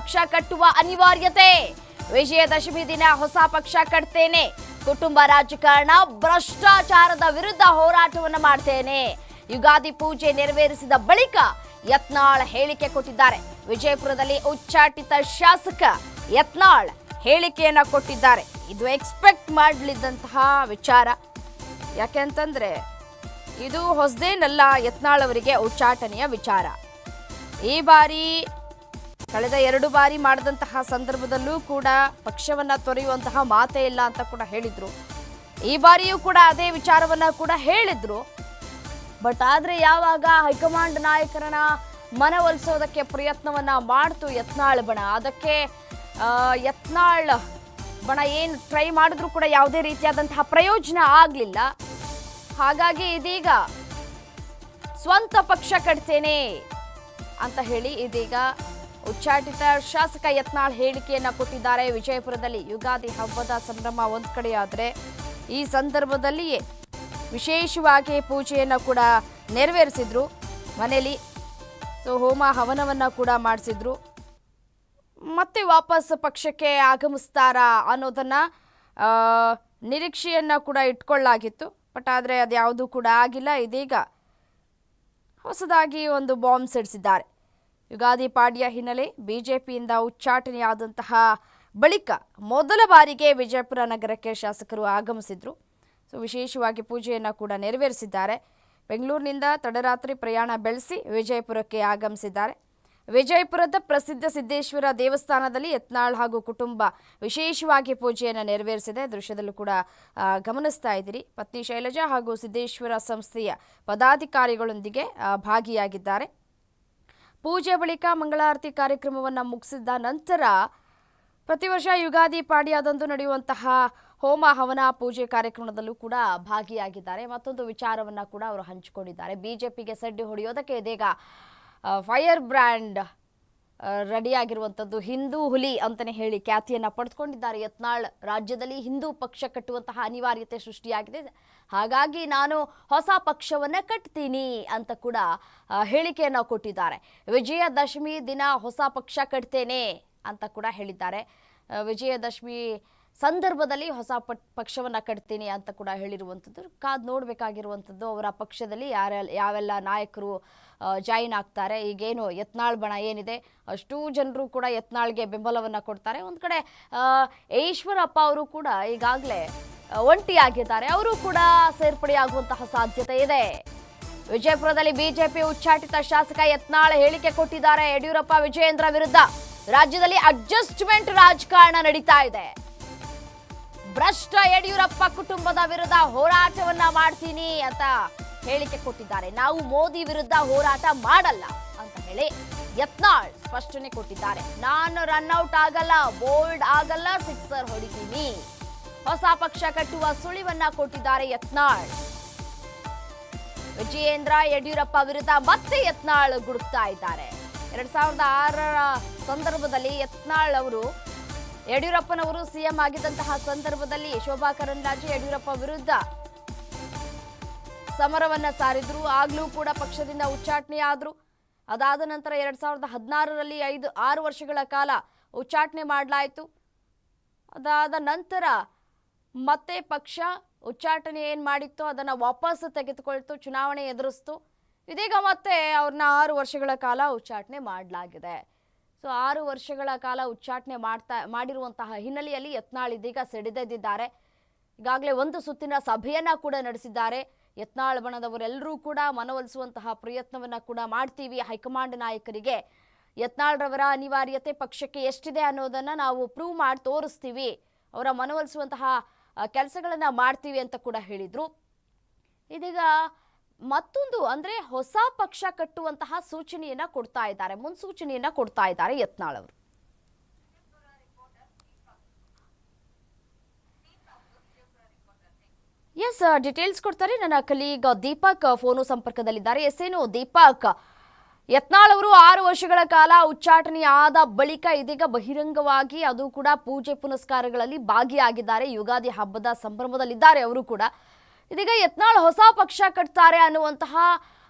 ಪಕ್ಷ ಕಟ್ಟುವ ಅನಿವಾರ್ಯತೆ. ವಿಜಯದಶಮಿ ದಿನ ಹೊಸ ಪಕ್ಷ ಕಟ್ತೇನೆ, ಕುಟುಂಬ ರಾಜಕಾರಣ ಭ್ರಷ್ಟಾಚಾರದ ವಿರುದ್ಧ ಹೋರಾಟವನ್ನು ಮಾಡ್ತೇನೆ. ಯುಗಾದಿ ಪೂಜೆ ನೆರವೇರಿಸಿದ ಬಳಿಕ ಯತ್ನಾಳ್ ಹೇಳಿಕೆ ಕೊಟ್ಟಿದ್ದಾರೆ. ವಿಜಯಪುರದಲ್ಲಿ ಉಚ್ಚಾಟಿತ ಶಾಸಕ ಯತ್ನಾಳ್ ಹೇಳಿಕೆಯನ್ನ ಕೊಟ್ಟಿದ್ದಾರೆ. ಇದು ಎಕ್ಸ್ಪೆಕ್ಟ್ ಮಾಡಲಿದ್ದಂತಹ ವಿಚಾರ. ಯಾಕೆಂತಂದ್ರೆ ಇದು ಹೊಸದೇನಲ್ಲ ಯತ್ನಾಳ್ ಅವರಿಗೆ ಉಚ್ಚಾಟನೆಯ ವಿಚಾರ. ಈ ಬಾರಿ ಕಳೆದ 2 ಬಾರಿ ಮಾಡಿದಂತಹ ಸಂದರ್ಭದಲ್ಲೂ ಕೂಡ ಪಕ್ಷವನ್ನ ತೊರೆಯುವಂತಹ ಮಾತೇ ಇಲ್ಲ ಅಂತ ಕೂಡ ಹೇಳಿದ್ರು. ಈ ಬಾರಿಯೂ ಕೂಡ ಅದೇ ವಿಚಾರವನ್ನ ಕೂಡ ಹೇಳಿದ್ರು. ಬಟ್ ಆದ್ರೆ ಯಾವಾಗ ಹೈಕಮಾಂಡ್ ನಾಯಕರನ್ನ ಮನವೊಲಿಸೋದಕ್ಕೆ ಪ್ರಯತ್ನವನ್ನ ಮಾಡ್ತು ಯತ್ನಾಳ್ ಬಣ, ಅದಕ್ಕೆ ಯತ್ನಾಳ್ ಬಣ ಏನು ಟ್ರೈ ಮಾಡಿದ್ರು ಕೂಡ ಯಾವುದೇ ರೀತಿಯಾದಂತಹ ಪ್ರಯೋಜನ ಆಗಲಿಲ್ಲ. ಹಾಗಾಗಿ ಇದೀಗ ಸ್ವಂತ ಪಕ್ಷ ಕಟ್ತೇನೆ ಅಂತ ಹೇಳಿ ಇದೀಗ ಉಚ್ಚಾಟಿತ ಶಾಸಕ ಯತ್ನಾಳ್ ಹೇಳಿಕೆಯನ್ನ ಕೊಟ್ಟಿದ್ದಾರೆ. ವಿಜಯಪುರದಲ್ಲಿ ಯುಗಾದಿ ಹಬ್ಬದ ಸಂಭ್ರಮ ಒಂದ್ ಕಡೆಯಾದ್ರೆ ಈ ಸಂದರ್ಭದಲ್ಲಿಯೇ ವಿಶೇಷವಾಗಿ ಪೂಜೆಯನ್ನ ಕೂಡ ನೆರವೇರಿಸಿದ್ರು ಮನೆಯಲ್ಲಿ. ಹೋಮ ಹವನವನ್ನ ಕೂಡ ಮಾಡಿಸಿದ್ರು. ಮತ್ತೆ ವಾಪಸ್ ಪಕ್ಷಕ್ಕೆ ಆಗಮಿಸ್ತಾರಾ ಅನ್ನೋದನ್ನ ನಿರೀಕ್ಷೆಯನ್ನ ಕೂಡ ಇಟ್ಕೊಳ್ಳಾಗಿತ್ತು. ಬಟ್ ಆದರೆ ಅದ್ಯಾವುದೂ ಕೂಡ ಆಗಿಲ್ಲ. ಇದೀಗ ಹೊಸದಾಗಿ ಒಂದು ಬಾಂಬ್ ಸಿಡಿಸಿದ್ದಾರೆ. ಯುಗಾದಿ ಪಾಡ್ಯ ಹಿನ್ನೆಲೆ ಬಿಜೆಪಿಯಿಂದ ಉಚ್ಚಾಟನೆಯಾದಂತಹ ಬಳಿಕ ಮೊದಲ ಬಾರಿಗೆ ವಿಜಯಪುರ ನಗರಕ್ಕೆ ಶಾಸಕರು ಆಗಮಿಸಿದ್ರು. ವಿಶೇಷವಾಗಿ ಪೂಜೆಯನ್ನು ಕೂಡ ನೆರವೇರಿಸಿದ್ದಾರೆ. ಬೆಂಗಳೂರಿನಿಂದ ತಡರಾತ್ರಿ ಪ್ರಯಾಣ ಬೆಳೆಸಿ ವಿಜಯಪುರಕ್ಕೆ ಆಗಮಿಸಿದ್ದಾರೆ. ವಿಜಯಪುರದ ಪ್ರಸಿದ್ಧ ಸಿದ್ದೇಶ್ವರ ದೇವಸ್ಥಾನದಲ್ಲಿ ಯತ್ನಾಳ್ ಹಾಗೂ ಕುಟುಂಬ ವಿಶೇಷವಾಗಿ ಪೂಜೆಯನ್ನು ನೆರವೇರಿಸಿದೆ. ದೃಶ್ಯದಲ್ಲೂ ಕೂಡ ಗಮನಿಸ್ತಾ ಇದ್ದೀರಿ. ಪತ್ನಿ ಶೈಲಜಾ ಹಾಗೂ ಸಿದ್ದೇಶ್ವರ ಸಂಸ್ಥೆಯ ಪದಾಧಿಕಾರಿಗಳೊಂದಿಗೆ ಭಾಗಿಯಾಗಿದ್ದಾರೆ. ಪೂಜೆ ಬಳಿಕ ಮಂಗಳಾರತಿ ಕಾರ್ಯಕ್ರಮವನ್ನು ಮುಗಿಸಿದ ನಂತರ ಪ್ರತಿ ವರ್ಷ ಯುಗಾದಿ ಪಾಡ್ಯದಂದು ನಡೆಯುವಂತಹ ಹೋಮ ಹವನ ಪೂಜೆ ಕಾರ್ಯಕ್ರಮದಲ್ಲೂ ಕೂಡ ಭಾಗಿಯಾಗಿದ್ದಾರೆ. ಮತ್ತೊಂದು ವಿಚಾರವನ್ನು ಕೂಡ ಅವರು ಹಂಚಿಕೊಂಡಿದ್ದಾರೆ. ಬಿಜೆಪಿಗೆ ಸಡ್ಡಿ ಹೊಡೆಯೋದಕ್ಕೆ ಇದೀಗ ಫೈರ್ ಬ್ರ್ಯಾಂಡ್ ರೆಡಿಯಾಗಿರುವಂಥದ್ದು ಹಿಂದೂ ಹುಲಿ ಅಂತಲೇ ಹೇಳಿ ಖ್ಯಾತಿಯನ್ನು ಪಡೆದುಕೊಂಡಿದ್ದಾರೆ ಯತ್ನಾಳ್. ರಾಜ್ಯದಲ್ಲಿ ಹಿಂದೂ ಪಕ್ಷ ಕಟ್ಟುವಂತಹ ಅನಿವಾರ್ಯತೆ ಸೃಷ್ಟಿಯಾಗಿದೆ. ಹಾಗಾಗಿ ನಾನು ಹೊಸ ಪಕ್ಷವನ್ನು ಕಟ್ತೀನಿ ಅಂತ ಕೂಡ ಹೇಳಿಕೆಯನ್ನು ಕೊಟ್ಟಿದ್ದಾರೆ. ವಿಜಯದಶಮಿ ದಿನ ಹೊಸ ಪಕ್ಷ ಕಟ್ತೇನೆ ಅಂತ ಕೂಡ ಹೇಳಿದ್ದಾರೆ. ವಿಜಯದಶಮಿ ಸಂದರ್ಭದಲ್ಲಿ ಹೊಸ ಪಕ್ಷವನ್ನು ಕಟ್ತೀನಿ ಅಂತ ಕೂಡ ಹೇಳಿರುವಂಥದ್ದು. ಕಾದು ನೋಡಬೇಕಾಗಿರುವಂಥದ್ದು ಅವರ ಪಕ್ಷದಲ್ಲಿ ಯಾವೆಲ್ಲ ನಾಯಕರು ಜಾಯಿನ್ ಆಗ್ತಾರೆ. ಈಗೇನು ಯತ್ನಾಳ್ ಬಣ ಏನಿದೆ ಅಷ್ಟೂ ಜನರು ಕೂಡ ಯತ್ನಾಳ್ಗೆ ಬೆಂಬಲವನ್ನು ಕೊಡ್ತಾರೆ. ಒಂದು ಕಡೆ ಈಶ್ವರಪ್ಪ ಅವರು ಕೂಡ ಈಗಾಗಲೇ ಒಂಟಿಯಾಗಿದ್ದಾರೆ. ಅವರು ಕೂಡ ಸೇರ್ಪಡೆಯಾಗುವಂತಹ ಸಾಧ್ಯತೆ ಇದೆ. ವಿಜಯಪುರದಲ್ಲಿ ಬಿಜೆಪಿ ಉಚ್ಚಾಟಿತ ಶಾಸಕ ಯತ್ನಾಳ್ ಹೇಳಿಕೆ ಕೊಟ್ಟಿದ್ದಾರೆ. ಯಡಿಯೂರಪ್ಪ ವಿಜಯೇಂದ್ರ ವಿರುದ್ಧ ರಾಜ್ಯದಲ್ಲಿ ಅಡ್ಜಸ್ಟ್ಮೆಂಟ್ ರಾಜಕಾರಣ ನಡೀತಾ ಇದೆ. ಭ್ರಷ್ಟ ಯಡಿಯೂರಪ್ಪ ಕುಟುಂಬದ ವಿರುದ್ಧ ಹೋರಾಟವನ್ನ ಮಾಡ್ತೀನಿ ಅಂತ ಹೇಳಿಕೆ ಕೊಟ್ಟಿದ್ದಾರೆ. ನಾವು ಮೋದಿ ವಿರುದ್ಧ ಹೋರಾಟ ಮಾಡಲ್ಲ ಅಂತ ಹೇಳಿ ಯತ್ನಾಳ್ ಸ್ಪಷ್ಟನೆ ಕೊಟ್ಟಿದ್ದಾರೆ. ನಾನು ರನ್ಔಟ್ ಆಗಲ್ಲ, ಬೋಲ್ಡ್ ಆಗಲ್ಲ, ಸಿಕ್ಸರ್ ಹೊಡಿತೀನಿ. ಹೊಸ ಪಕ್ಷ ಕಟ್ಟುವ ಸುಳಿವನ್ನ ಕೊಟ್ಟಿದ್ದಾರೆ ಯತ್ನಾಳ್. ವಿಜಯೇಂದ್ರ ಯಡಿಯೂರಪ್ಪ ವಿರುದ್ಧ ಮತ್ತೆ ಯತ್ನಾಳ್ ಗುಡುಕ್ತಾ ಇದ್ದಾರೆ. 2006ರ ಸಂದರ್ಭದಲ್ಲಿ ಯತ್ನಾಳ್ ಅವರು ಯಡಿಯೂರಪ್ಪನವರು ಸಿಎಂ ಆಗಿದ್ದಂತಹ ಸಂದರ್ಭದಲ್ಲಿ ಶೋಭಾ ಕರಂದ್ಲಾಜೆ ಯಡಿಯೂರಪ್ಪ ವಿರುದ್ಧ ಸಮರವನ್ನ ಸಾರಿದ್ರು. ಆಗ್ಲೂ ಕೂಡ ಪಕ್ಷದಿಂದ ಉಚ್ಚಾಟನೆ ಆದ್ರು. ಅದಾದ ನಂತರ 2016ರಲ್ಲಿ 6 ವರ್ಷಗಳ ಕಾಲ ಉಚ್ಚಾಟನೆ ಮಾಡಲಾಯಿತು. ಅದಾದ ನಂತರ ಮತ್ತೆ ಪಕ್ಷ ಉಚ್ಚಾಟನೆ ಏನ್ ಮಾಡಿತ್ತು ಅದನ್ನ ವಾಪಸ್ ತೆಗೆದುಕೊಳ್ತು, ಚುನಾವಣೆ ಎದುರಿಸ್ತು. ಇದೀಗ ಮತ್ತೆ ಅವ್ರನ್ನ 6 ವರ್ಷಗಳ ಕಾಲ ಉಚ್ಚಾಟನೆ ಮಾಡಲಾಗಿದೆ. 6 ವರ್ಷಗಳ ಕಾಲ ಉಚ್ಚಾಟನೆ ಮಾಡಿರುವಂತಹ ಹಿನ್ನೆಲೆಯಲ್ಲಿ ಯತ್ನಾಳ್ ಇದೀಗ ಸಿಡಿದೆದ್ದಿದ್ದಾರೆ. ಈಗಾಗಲೇ ಒಂದು ಸುತ್ತಿನ ಸಭೆಯನ್ನ ಕೂಡ ನಡೆಸಿದ್ದಾರೆ. ಯತ್ನಾಳ್ ಬಣದವರೆಲ್ಲರೂ ಕೂಡ ಮನವೊಲಿಸುವಂತಹ ಪ್ರಯತ್ನವನ್ನ ಕೂಡ ಮಾಡ್ತೀವಿ. ಹೈಕಮಾಂಡ್ ನಾಯಕರಿಗೆ ಯತ್ನಾಳ್ ರವರ ಅನಿವಾರ್ಯತೆ ಪಕ್ಷಕ್ಕೆ ಎಷ್ಟಿದೆ ಅನ್ನೋದನ್ನ ನಾವು ಪ್ರೂವ್ ಮಾಡಿ ತೋರಿಸ್ತೀವಿ, ಅವರ ಮನವೊಲಿಸುವಂತಹ ಕೆಲಸಗಳನ್ನ ಮಾಡ್ತೀವಿ ಅಂತ ಕೂಡ ಹೇಳಿದ್ರು. ಇದೀಗ ಮತ್ತೊಂದು ಅಂದ್ರೆ ಹೊಸ ಪಕ್ಷ ಕಟ್ಟುವಂತಹ ಸೂಚನೆಯನ್ನ ಕೊಡ್ತಾ ಇದ್ದಾರೆ, ಮುನ್ಸೂಚನೆಯನ್ನ ಕೊಡ್ತಾ ಇದ್ದಾರೆ ಯತ್ನಾಳ್ ಅವರು. ಎಸ್, ಡೀಟೇಲ್ಸ್ ಕೊಡ್ತಾರೆ ನನ್ನ ಕಲೀಗ್ ದೀಪಕ್ ಫೋನು ಸಂಪರ್ಕದಲ್ಲಿದ್ದಾರೆ. ಎಸ್ಸೇನು ದೀಪಕ್, ಯತ್ನಾಳ್ ಅವರು 6 ವರ್ಷಗಳ ಕಾಲ ಉಚ್ಚಾಟನೆ ಆದ ಬಳಿಕ ಇದೀಗ ಬಹಿರಂಗವಾಗಿ ಅದು ಕೂಡ ಪೂಜೆ ಪುನಸ್ಕಾರಗಳಲ್ಲಿ ಭಾಗಿಯಾಗಿದ್ದಾರೆ. ಯುಗಾದಿ ಹಬ್ಬದ ಸಂಭ್ರಮದಲ್ಲಿದ್ದಾರೆ ಅವರು ಕೂಡ. ಇದೀಗ ಯತ್ನಾಳ್ ಹೊಸ ಪಕ್ಷ ಕಟ್ತಾರೆ ಅನ್ನುವಂತಹ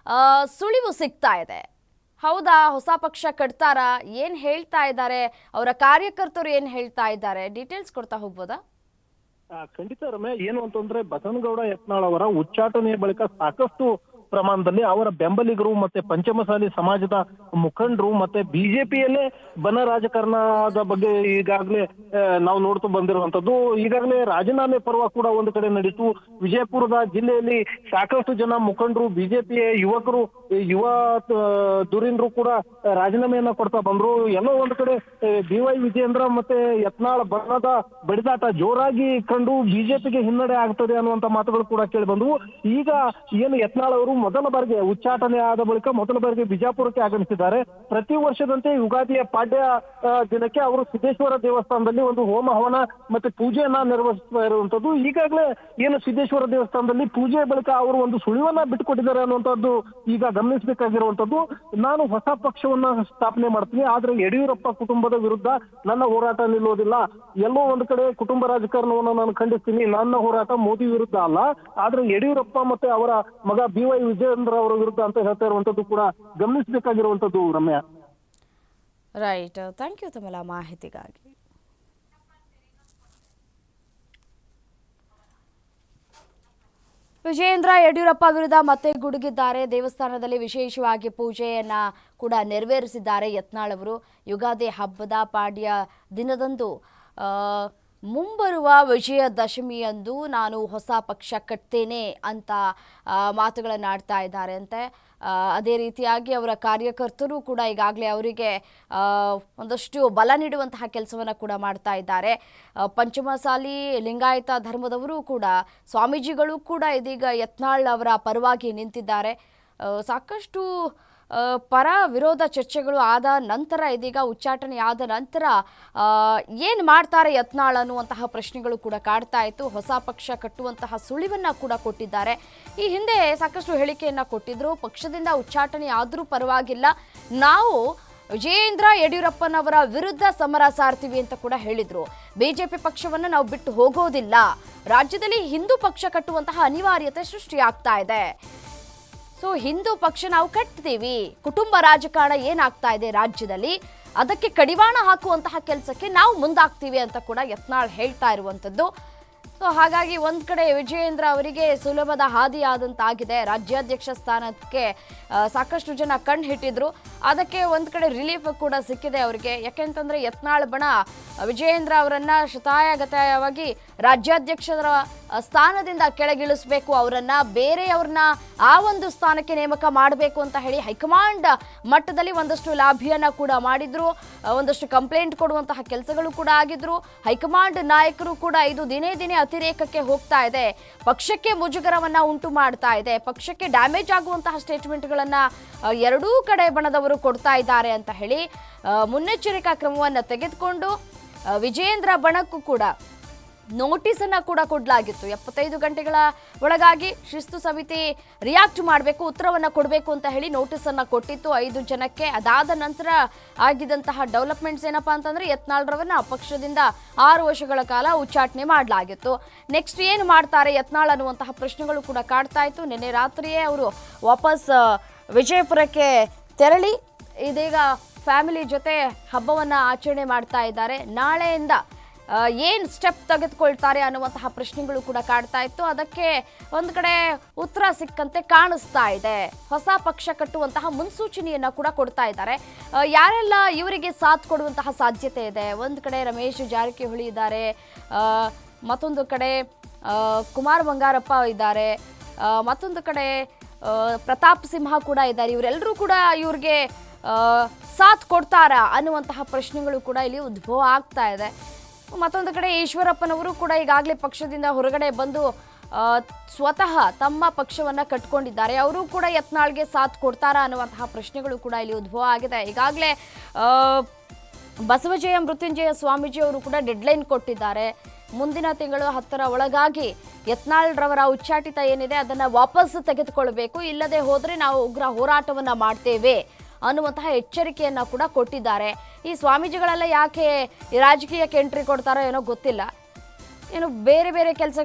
ಸುಳಿವು ಸಿಗ್ತಾ ಇದೆ. ಹೌದಾ? ಹೊಸ ಪಕ್ಷ ಕಟ್ತಾರಾ? ಏನ್ ಹೇಳ್ತಾ ಇದ್ದಾರೆ? ಅವರ ಕಾರ್ಯಕರ್ತರು ಏನ್ ಹೇಳ್ತಾ ಇದ್ದಾರೆ? ಡೀಟೇಲ್ಸ್ ಕೊಡ್ತಾ ಹೋಗ್ಬೋದಾ? ಖಂಡಿತ ರಮ್ಯ. ಏನು ಅಂತಂದ್ರೆ ಬಸವನಗೌಡ ಯತ್ನಾಳ್ ಅವರ ಉಚ್ಚಾಟನೆಯ ಬಳಿಕ ಸಾಕಷ್ಟು ಪ್ರಮಾಣದಲ್ಲಿ ಅವರ ಬೆಂಬಲಿಗರು ಮತ್ತೆ ಪಂಚಮಸಾಲಿ ಸಮಾಜದ ಮುಖಂಡರು ಮತ್ತೆ ಬಿಜೆಪಿಯಲ್ಲೇ ಬನ ರಾಜಕಾರಣದ ಬಗ್ಗೆ ಈಗಾಗಲೇ ನಾವು ನೋಡ್ತಾ ಬಂದಿರುವಂತದ್ದು. ಈಗಾಗಲೇ ರಾಜೀನಾಮೆ ಪರ್ವ ಕೂಡ ಒಂದು ಕಡೆ ನಡೀತು. ವಿಜಯಪುರದ ಜಿಲ್ಲೆಯಲ್ಲಿ ಸಾಕಷ್ಟು ಜನ ಮುಖಂಡರು, ಬಿಜೆಪಿಯ ಯುವಕರು, ಯುವ ಧುರೀಣರು ಕೂಡ ರಾಜೀನಾಮೆಯನ್ನ ಕೊಡ್ತಾ ಬಂದ್ರು. ಎಲ್ಲೋ ಒಂದು ಕಡೆ BY ವಿಜೇಂದ್ರ ಮತ್ತೆ ಯತ್ನಾಳ್ ಬಣದ ಬಡಿದಾಟ ಜೋರಾಗಿ ಕಂಡು ಬಿಜೆಪಿಗೆ ಹಿನ್ನಡೆ ಆಗ್ತದೆ ಅನ್ನುವಂತ ಮಾತುಗಳು ಕೂಡ ಕೇಳಿ ಬಂದವು. ಈಗ ಏನು ಯತ್ನಾಳ್ ಅವರು ಮೊದಲ ಬಾರಿಗೆ ಉಚ್ಚಾಟನೆ ಆದ ಬಳಿಕ ಮೊದಲ ಬಾರಿಗೆ ಬಿಜಾಪುರಕ್ಕೆ ಆಗಮಿಸಿದ್ದಾರೆ. ಪ್ರತಿ ವರ್ಷದಂತೆ ಯುಗಾದಿಯ ಪಾಡ್ಯ ದಿನಕ್ಕೆ ಅವರು ಸಿದ್ದೇಶ್ವರ ದೇವಸ್ಥಾನದಲ್ಲಿ ಒಂದು ಹೋಮ ಹವನ ಮತ್ತೆ ಪೂಜೆಯನ್ನ ನಿರ್ವಹಿಸ್ತಾ ಇರುವಂತದ್ದು. ಈಗಾಗಲೇ ಏನು ಸಿದ್ದೇಶ್ವರ ದೇವಸ್ಥಾನದಲ್ಲಿ ಪೂಜೆ ಬಳಿಕ ಅವರು ಒಂದು ಸುಳಿವನ್ನ ಬಿಟ್ಟುಕೊಟ್ಟಿದ್ದಾರೆ ಅನ್ನುವಂಥದ್ದು ಈಗ ಗಮನಿಸಬೇಕಾಗಿರುವಂತದ್ದು. ನಾನು ಹೊಸ ಪಕ್ಷವನ್ನ ಸ್ಥಾಪನೆ ಮಾಡ್ತೀನಿ, ಆದ್ರೆ ಯಡಿಯೂರಪ್ಪ ಕುಟುಂಬದ ವಿರುದ್ಧ ನನ್ನ ಹೋರಾಟ ನಿಲ್ಲೋದಿಲ್ಲ. ಎಲ್ಲೋ ಒಂದು ಕಡೆ ಕುಟುಂಬ ರಾಜಕಾರಣವನ್ನು ನಾನು ಖಂಡಿಸ್ತೀನಿ. ನನ್ನ ಹೋರಾಟ ಮೋದಿ ವಿರುದ್ಧ ಅಲ್ಲ, ಆದ್ರೆ ಯಡಿಯೂರಪ್ಪ ಮತ್ತೆ ಅವರ ಮಗ BY ವಿಜೇಂದ್ರ ಅವರ ವಿರುದ್ಧ ಅಂತ ಹೇಳ್ತಾ ಇರುವಂತದ್ದು ಕೂಡ ಗಮನಿಸಬೇಕಾಗಿರುವಂತದ್ದು ರಮ್ಯ. ರೈಟ್, ಥ್ಯಾಂಕ್ ಯು ತಮ್ಮೆಲ್ಲ ಮಾಹಿತಿಗಾಗಿ. ವಿಜಯೇಂದ್ರ ಯಡಿಯೂರಪ್ಪ ವಿರುದ್ಧ ಮತ್ತೆ ಗುಡುಗಿದ್ದಾರೆ. ದೇವಸ್ಥಾನದಲ್ಲಿ ವಿಶೇಷವಾಗಿ ಪೂಜೆಯನ್ನ ಕೂಡ ನೆರವೇರಿಸಿದ್ದಾರೆ ಯತ್ನಾಳ್ ಅವರು. ಯುಗಾದಿ ಹಬ್ಬದ ಪಾಡ್ಯ ದಿನದಂದು ಮುಂಬರುವ ವಿಜಯದಶಮಿಯಂದು ನಾನು ಹೊಸ ಪಕ್ಷ ಕಟ್ತೇನೆ ಅಂತ ಮಾತುಗಳನ್ನು ಆಡ್ತಾ ಇದ್ದಾರೆ ಅಂತೆ. ಅದೇ ರೀತಿಯಾಗಿ ಅವರ ಕಾರ್ಯಕರ್ತರು ಕೂಡ ಈಗಾಗಲೇ ಅವರಿಗೆ ಒಂದಷ್ಟು ಬಲ ನೀಡುವಂತಹ ಕೆಲಸವನ್ನು ಕೂಡ ಮಾಡ್ತಾ ಇದ್ದಾರೆ. ಪಂಚಮಸಾಲಿ ಲಿಂಗಾಯತ ಧರ್ಮದವರು ಕೂಡ, ಸ್ವಾಮೀಜಿಗಳು ಕೂಡ ಇದೀಗ ಯತ್ನಾಳ್ ಅವರ ಪರವಾಗಿ ನಿಂತಿದ್ದಾರೆ. ಸಾಕಷ್ಟು ಪರ ವಿರೋಧ ಚರ್ಚೆಗಳು ಆದ ನಂತರ, ಇದೀಗ ಉಚ್ಚಾಟನೆ ಆದ ನಂತರ ಏನು ಮಾಡ್ತಾರೆ ಯತ್ನಾಳ್ ಅನ್ನುವಂತಹ ಪ್ರಶ್ನೆಗಳು ಕೂಡ ಕಾಡ್ತಾ ಇತ್ತು. ಹೊಸ ಪಕ್ಷ ಕಟ್ಟುವಂತಹ ಸುಳಿವನ್ನ ಕೂಡ ಕೊಟ್ಟಿದ್ದಾರೆ. ಈ ಹಿಂದೆ ಸಾಕಷ್ಟು ಹೇಳಿಕೆಯನ್ನ ಕೊಟ್ಟಿದ್ರು. ಪಕ್ಷದಿಂದ ಉಚ್ಚಾಟನೆ ಆದರೂ ಪರವಾಗಿಲ್ಲ, ನಾವು ವಿಜಯೇಂದ್ರ ಯಡಿಯೂರಪ್ಪನವರ ವಿರುದ್ಧ ಸಮರ ಸಾರ್ತೀವಿ ಅಂತ ಕೂಡ ಹೇಳಿದ್ರು. ಬಿಜೆಪಿ ಪಕ್ಷವನ್ನು ನಾವು ಬಿಟ್ಟು ಹೋಗೋದಿಲ್ಲ, ರಾಜ್ಯದಲ್ಲಿ ಹಿಂದೂ ಪಕ್ಷ ಕಟ್ಟುವಂತಹ ಅನಿವಾರ್ಯತೆ ಸೃಷ್ಟಿಯಾಗ್ತಾ ಇದೆ. ಸೊ ಹಿಂದೂ ಪಕ್ಷ ನಾವು ಕಟ್ತೀವಿ, ಕುಟುಂಬ ರಾಜಕಾರಣ ಏನಾಗ್ತಾ ಇದೆ ರಾಜ್ಯದಲ್ಲಿ ಅದಕ್ಕೆ ಕಡಿವಾಣ ಹಾಕುವಂತಹ ಕೆಲಸಕ್ಕೆ ನಾವು ಮುಂದಾಗ್ತೀವಿ ಅಂತ ಕೂಡ ಯತ್ನಾಳ್ ಹೇಳ್ತಾ ಇರುವಂಥದ್ದು. ಸೊ ಹಾಗಾಗಿ ಒಂದ್ ಕಡೆ ವಿಜಯೇಂದ್ರ ಅವರಿಗೆ ಸುಲಭದ ಹಾದಿ ಆದಂತಾಗಿದೆ. ರಾಜ್ಯಾಧ್ಯಕ್ಷ ಸ್ಥಾನಕ್ಕೆ ಸಾಕಷ್ಟು ಜನ ಕಣ್ಣು ಹಿಟ್ಟಿದ್ರು, ಅದಕ್ಕೆ ಒಂದ್ ಕಡೆ ರಿಲೀಫ್ ಕೂಡ ಸಿಕ್ಕಿದೆ ಅವರಿಗೆ. ಯಾಕೆಂತಂದ್ರೆ ಯತ್ನಾಳ್ ಬಣ ವಿಜಯೇಂದ್ರ ಅವರನ್ನ ಶತಾಯಗತಾಯವಾಗಿ ರಾಜ್ಯಾಧ್ಯಕ್ಷರ ಸ್ಥಾನದಿಂದ ಕೆಳಗಿಳಿಸಬೇಕು, ಅವರನ್ನ ಬೇರೆಯವ್ರನ್ನ ಆ ಒಂದು ಸ್ಥಾನಕ್ಕೆ ನೇಮಕ ಮಾಡಬೇಕು ಅಂತ ಹೇಳಿ ಹೈಕಮಾಂಡ್ ಮಟ್ಟದಲ್ಲಿ ಒಂದಷ್ಟು ಲಾಭಿಯನ್ನ ಕೂಡ ಮಾಡಿದ್ರು, ಒಂದಷ್ಟು ಕಂಪ್ಲೇಂಟ್ ಕೊಡುವಂತಹ ಕೆಲಸಗಳು ಕೂಡ ಆಗಿದ್ರು. ಹೈಕಮಾಂಡ್ ನಾಯಕರು ಕೂಡ ಇದು ದಿನೇ ದಿನೇ ಅತಿರೇಕಕ್ಕೆ ಹೋಗ್ತಾ ಇದೆ, ಪಕ್ಷಕ್ಕೆ ಮುಜುಗರವನ್ನ ಉಂಟು ಮಾಡ್ತಾ ಇದೆ, ಪಕ್ಷಕ್ಕೆ ಡ್ಯಾಮೇಜ್ ಆಗುವಂತಹ ಸ್ಟೇಟ್ಮೆಂಟ್ಗಳನ್ನ ಎರಡೂ ಕಡೆ ಬಣದವರು ಕೊಡ್ತಾ ಇದ್ದಾರೆ ಅಂತ ಹೇಳಿ ಮುನ್ನೆಚ್ಚರಿಕಾ ಕ್ರಮವನ್ನು ತೆಗೆದುಕೊಂಡು ವಿಜಯೇಂದ್ರ ಬಣಕ್ಕೂ ಕೂಡ ನೋಟಿಸ್ ಅನ್ನ ಕೂಡ ಕೊಡಲಾಗಿತ್ತು. 75 ಗಂಟೆಗಳ ಒಳಗಾಗಿ ಶಿಸ್ತು ಸಮಿತಿ ರಿಯಾಕ್ಟ್ ಮಾಡಬೇಕು, ಉತ್ತರವನ್ನ ಕೊಡಬೇಕು ಅಂತ ಹೇಳಿ ನೋಟಿಸ್ ಅನ್ನ ಕೊಟ್ಟಿತ್ತು 5 ಜನಕ್ಕೆ. ಅದಾದ ನಂತರ ಆಗಿದ್ದಂತಹ ಡೆವಲಪ್ಮೆಂಟ್ಸ್ ಏನಪ್ಪಾ ಅಂತಂದ್ರೆ ಯತ್ನಾಳ್ರವನ್ನ ಪಕ್ಷದಿಂದ 6 ವರ್ಷಗಳ ಕಾಲ ಉಚ್ಚಾಟನೆ ಮಾಡಲಾಗಿತ್ತು. ನೆಕ್ಸ್ಟ್ ಏನು ಮಾಡ್ತಾರೆ ಯತ್ನಾಳ್ ಅನ್ನುವಂತಹ ಪ್ರಶ್ನೆಗಳು ಕೂಡ ಕಾಡ್ತಾ ಇತ್ತು. ನಿನ್ನೆ ರಾತ್ರಿಯೇ ಅವರು ವಾಪಸ್ ವಿಜಯಪುರಕ್ಕೆ ತೆರಳಿ ಇದೀಗ ಫ್ಯಾಮಿಲಿ ಜೊತೆ ಹಬ್ಬವನ್ನ ಆಚರಣೆ ಮಾಡ್ತಾ ಇದ್ದಾರೆ. ನಾಳೆಯಿಂದ ಏನು ಸ್ಟೆಪ್ ತೆಗೆದುಕೊಳ್ತಾರೆ ಅನ್ನುವಂತಹ ಪ್ರಶ್ನೆಗಳು ಕೂಡ ಕಾಡ್ತಾ ಇತ್ತು. ಅದಕ್ಕೆ ಒಂದು ಕಡೆ ಉತ್ತರ ಸಿಕ್ಕಂತೆ ಕಾಣಿಸ್ತಾ ಇದೆ. ಹೊಸ ಪಕ್ಷ ಕಟ್ಟುವಂತಹ ಮುನ್ಸೂಚನೆಯನ್ನ ಕೂಡ ಕೊಡ್ತಾ ಇದ್ದಾರೆ. ಯಾರೆಲ್ಲ ಇವರಿಗೆ ಸಾಥ್ ಕೊಡುವಂತಹ ಸಾಧ್ಯತೆ ಇದೆ? ಒಂದು ಕಡೆ ರಮೇಶ್ ಜಾರಕಿಹೊಳಿ ಇದ್ದಾರೆ, ಮತ್ತೊಂದು ಕಡೆ ಕುಮಾರ್ ಬಂಗಾರಪ್ಪ ಇದ್ದಾರೆ, ಮತ್ತೊಂದು ಕಡೆ ಪ್ರತಾಪ್ ಸಿಂಹ ಕೂಡ ಇದ್ದಾರೆ. ಇವರೆಲ್ಲರೂ ಕೂಡ ಇವ್ರಿಗೆ ಸಾಥ್ ಕೊಡ್ತಾರಾ ಅನ್ನುವಂತಹ ಪ್ರಶ್ನೆಗಳು ಕೂಡ ಇಲ್ಲಿ ಉದ್ಭವ ಆಗ್ತಾ ಇದೆ. ಮತ್ತೊಂದು ಕಡೆ ಈಶ್ವರಪ್ಪನವರು ಕೂಡ ಈಗಾಗಲೇ ಪಕ್ಷದಿಂದ ಹೊರಗಡೆ ಬಂದು ಸ್ವತಃ ತಮ್ಮ ಪಕ್ಷವನ್ನ ಕಟ್ಕೊಂಡಿದ್ದಾರೆ. ಅವರು ಕೂಡ ಯತ್ನಾಳ್ಗೆ ಸಾಥ್ ಕೊಡ್ತಾರಾ ಅನ್ನುವಂತಹ ಪ್ರಶ್ನೆಗಳು ಕೂಡ ಇಲ್ಲಿ ಉದ್ಭವ ಆಗಿದೆ. ಈಗಾಗಲೇ ಬಸವಜಯ ಮೃತ್ಯುಂಜಯ ಸ್ವಾಮೀಜಿ ಅವರು ಕೂಡ ಡೆಡ್ಲೈನ್ ಕೊಟ್ಟಿದ್ದಾರೆ. ಮುಂದಿನ ತಿಂಗಳು 10ರ ಒಳಗಾಗಿ ಯತ್ನಾಳ್ರವರ ಉಚ್ಚಾಟಿತ ಏನಿದೆ ಅದನ್ನ ವಾಪಸ್ ತೆಗೆದುಕೊಳ್ಬೇಕು, ಇಲ್ಲದೆ ಹೋದ್ರೆ ನಾವು ಉಗ್ರ ಹೋರಾಟವನ್ನ ಮಾಡ್ತೇವೆ ಅನ್ನುವಂತಹ ಎಚ್ಚರಿಕೆಯನ್ನ ಕೂಡ ಕೊಟ್ಟಿದ್ದಾರೆ. ಈ ಸ್ವಾಮೀಜಿಗಳೆಲ್ಲ ಯಾಕೆ ರಾಜಕೀಯಕ್ಕೆ ಎಂಟ್ರಿ ಕೊಡ್ತಾರೋ ಏನೋ ಗೊತ್ತಿಲ್ಲ, ಏನು ಬೇರೆ ಬೇರೆ ಕೆಲಸ